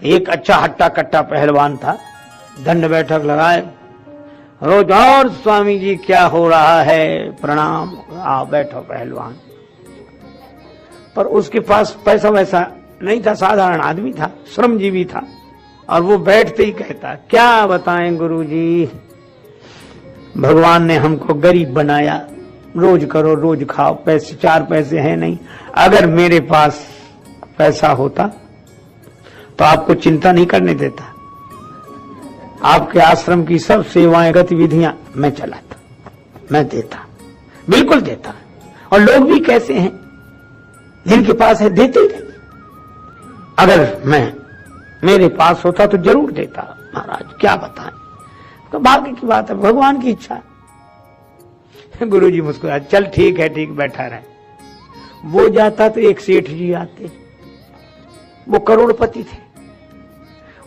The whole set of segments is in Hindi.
एक अच्छा हट्टा कट्टा पहलवान था, दंड बैठक लगाए रोज, और स्वामी जी क्या हो रहा है, प्रणाम, आओ बैठो पहलवान। पर उसके पास पैसा वैसा नहीं था, साधारण आदमी था, श्रमजीवी था, और वो बैठते ही कहता, क्या बताएं गुरुजी, भगवान ने हमको गरीब बनाया, रोज करो रोज खाओ, पैसे चार पैसे हैं नहीं, अगर मेरे पास पैसा होता तो आपको चिंता नहीं करने देता, आपके आश्रम की सब सेवाएं गतिविधियां मैं चलाता, मैं देता, बिल्कुल देता। और लोग भी कैसे हैं, जिनके पास है देते ही, अगर मेरे पास होता तो जरूर देता महाराज, क्या बताएं। तो भाग्य की बात है, भगवान की इच्छा। गुरुजी मुस्कुराए, चल ठीक है, ठीक, बैठा रहे। वो जाता तो एक सेठ जी आते, वो करोड़पति थे,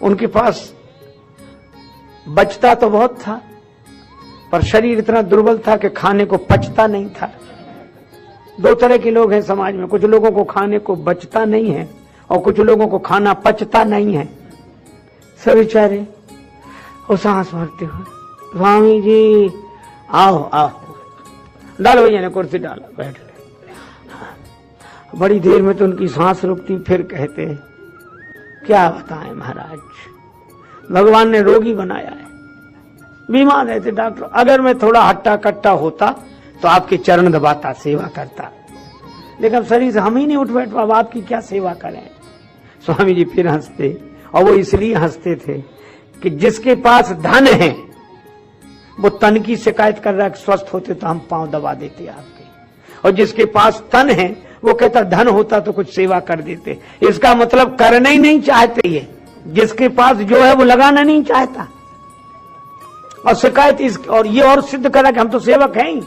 उनके पास बचता तो बहुत था, पर शरीर इतना दुर्बल था कि खाने को पचता नहीं था। दो तरह के लोग हैं समाज में, कुछ लोगों को खाने को बचता नहीं है और कुछ लोगों को खाना पचता नहीं है। सब बेचारे वो सांस भरते हुए, स्वामी जी आओ आओ, डालो भैया ने कुर्सी डाला, बैठ गए। बड़ी देर में तो उनकी सांस रुकती, फिर कहते, क्या बताएं महाराज, भगवान ने रोगी बनाया है, बीमार रहते डॉक्टर, अगर मैं थोड़ा हट्टा कट्टा होता तो आपके चरण दबाता, सेवा करता, लेकिन शरीर से हम ही नहीं उठ बैठ पा, आपकी क्या सेवा करें। स्वामी जी फिर हंसते, और वो इसलिए हंसते थे कि जिसके पास धन है वो तन की शिकायत कर रहा है, स्वस्थ होते तो हम पांव दबा देते आपके, और जिसके पास तन है वो कहता धन होता तो कुछ सेवा कर देते। इसका मतलब करना ही नहीं चाहते, ये जिसके पास जो है वो लगाना नहीं चाहता, और शिकायत इस, और ये और सिद्ध करा कि हम तो सेवक हैं ही।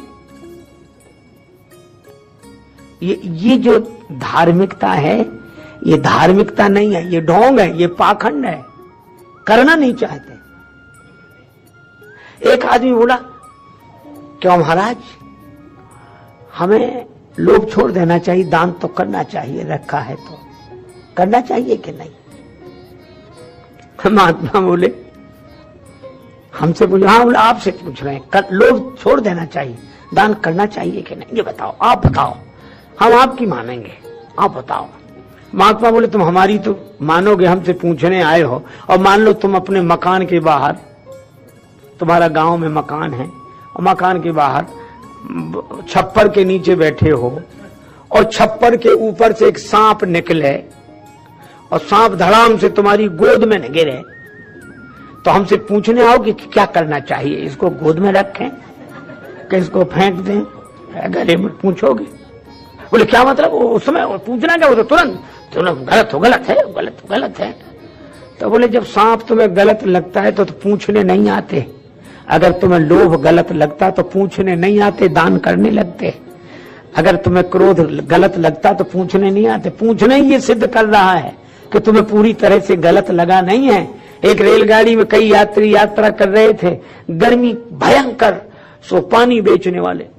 ये जो धार्मिकता है, ये धार्मिकता नहीं है, ये ढोंग है, ये पाखंड है, करना नहीं चाहते। एक आदमी बोला, क्यों महाराज, हमें लोभ छोड़ देना चाहिए, दान तो करना चाहिए, रखा है तो करना चाहिए कि नहीं। महात्मा बोले, हमसे पूछो, हाँ बोले आपसे पूछ रहे हैं, लोभ छोड़ देना चाहिए, दान करना चाहिए कि नहीं, ये बताओ, आप बताओ, हम आपकी मानेंगे, आप बताओ। महात्मा बोले, तुम हमारी तो मानोगे, हमसे पूछने आए हो, और मान लो तुम अपने मकान के बाहर, तुम्हारा गांव में मकान है, और मकान के बाहर छप्पर के नीचे बैठे हो, और छप्पर के ऊपर से एक सांप निकले, और सांप धड़ाम से तुम्हारी गोद में न गिरे, तो हमसे पूछने आओ कि क्या करना चाहिए, इसको गोद में रखें कि इसको फेंक दें, गले में पूछोगे। बोले क्या मतलब, उस समय पूछना क्या, वो तो तुरंत गलत हो, गलत है, गलत गलत है। तो बोले जब सांप तुम्हें गलत लगता है तो पूछने नहीं आते, अगर तुम्हें लोभ गलत लगता तो पूछने नहीं आते, दान करने लगते। अगर तुम्हें क्रोध गलत लगता तो पूछने नहीं आते, पूछने ही ये सिद्ध कर रहा है कि तुम्हें पूरी तरह से गलत लगा नहीं है। एक रेलगाड़ी में कई यात्री यात्रा कर रहे थे, गर्मी भयंकर, सो पानी बेचने वाले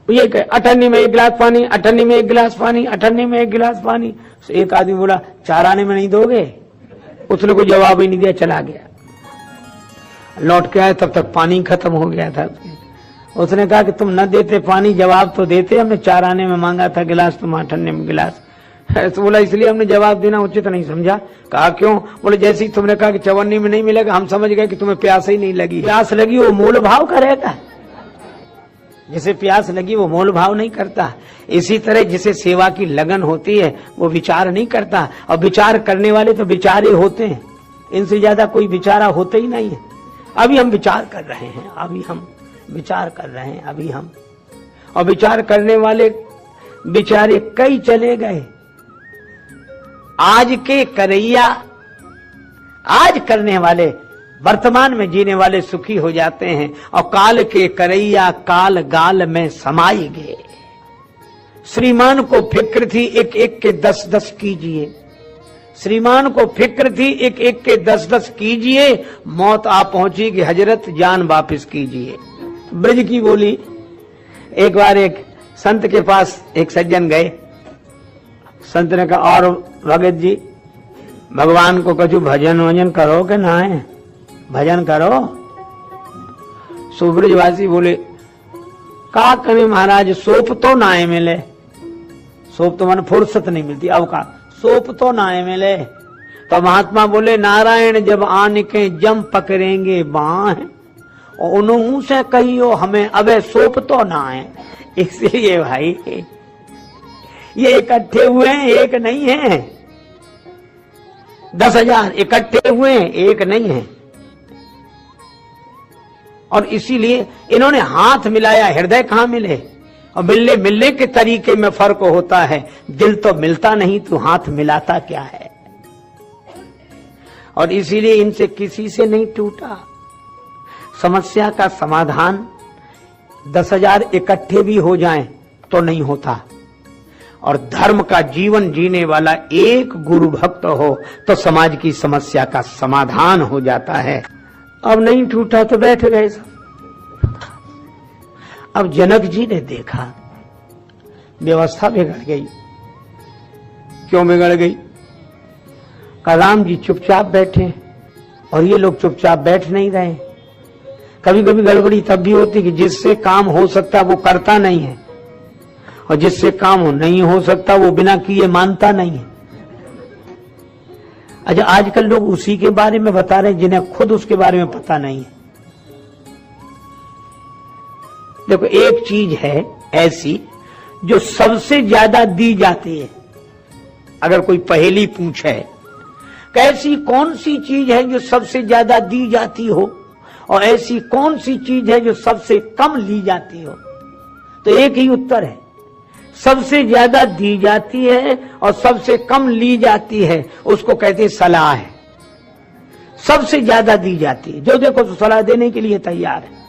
ये कहे, अठन्नी में एक गिलास पानी, अठन्नी में एक गिलास पानी, अठन्नी में एक गिलास पानी। सो एक आदमी बोला, 4 आने में नहीं दोगे? उसने कोई जवाब ही नहीं दिया, चला गया। लौट के आए तब तक पानी खत्म हो गया था। उसने कहा कि तुम न देते पानी, जवाब तो देते, हमने 4 आने में मांगा था गिलास, तुम 8 आने में गिलास। तो बोला इसलिए हमने जवाब देना उचित नहीं समझा। कहा क्यों? बोले जैसे ही तुमने कहा कि 54 में नहीं मिलेगा, हम समझ गए कि तुम्हें प्यास ही नहीं लगी। प्यास लगी वो मोल भाव का रहता है, जिसे प्यास लगी वो मोल भाव नहीं करता। इसी तरह जिसे सेवा की लगन होती है वो विचार नहीं करता, और विचार करने वाले तो विचारे होते हैं, इनसे ज्यादा कोई विचारा होते ही नहीं है। अभी हम विचार कर रहे हैं, अभी हम विचार कर रहे हैं, अभी हम, और विचार करने वाले बेचारे कई चले गए। आज के करैया, आज करने वाले, वर्तमान में जीने वाले सुखी हो जाते हैं, और काल के करैया काल गाल में समाई गए। श्रीमान को फिक्र थी एक एक के 10-10 कीजिए, श्रीमान को फिक्र थी एक एक के 10-10 कीजिए, मौत आ पहुंची कि हजरत जान वापिस कीजिए। ब्रज की बोली। एक बार एक संत के पास एक सज्जन गए। संत ने कहा, और भगत जी भगवान को कछु भजन वजन करो कि ना है, भजन करो। सुब्रजवासी बोले का करे महाराज, सोप तो ना मिले, सोप तो मन फुर्सत नहीं मिलती, अब का सोप तो ना मिले। तो महात्मा बोले नारायण जब आने के जम पकड़ेंगे बाह, और उन्हों से कहियो हमें अबे सोप तो ना है। इसलिए भाई ये इकट्ठे हुए हैं, एक नहीं है। 10,000 इकट्ठे हुए हैं, एक नहीं है। और इसीलिए इन्होंने हाथ मिलाया, हृदय कहां मिले। और मिलने के तरीके में फर्क होता है। दिल तो मिलता नहीं तो हाथ मिलाता क्या है। और इसीलिए इनसे किसी से नहीं टूटा। समस्या का समाधान 10,000 इकट्ठे भी हो जाएं तो नहीं होता। और धर्म का जीवन जीने वाला एक गुरु भक्त हो तो समाज की समस्या का समाधान हो जाता है। अब नहीं टूटा तो बैठ गए सब। अब जनक जी ने देखा व्यवस्था बिगड़ गई। क्यों बिगड़ गई? राम जी चुपचाप बैठे और ये लोग चुपचाप बैठ नहीं रहे। कभी कभी गड़बड़ी तब भी होती कि जिससे काम हो सकता वो करता नहीं है, और जिससे काम नहीं हो सकता वो बिना किए मानता नहीं है। अच्छा, आजकल लोग उसी के बारे में बता रहे हैं जिन्हें खुद उसके बारे में पता नहीं है। देखो, एक चीज है ऐसी जो सबसे ज्यादा दी जाती है। अगर कोई पहेली पूछे कैसी कौन सी चीज है जो सबसे ज्यादा दी जाती हो, और ऐसी कौन सी चीज है जो सबसे कम ली जाती हो, तो एक ही उत्तर है, सबसे ज्यादा दी जाती है और सबसे कम ली जाती है, उसको कहते हैं सलाह है। सबसे ज्यादा दी जाती है, जो देखो तो सलाह देने के लिए तैयार है।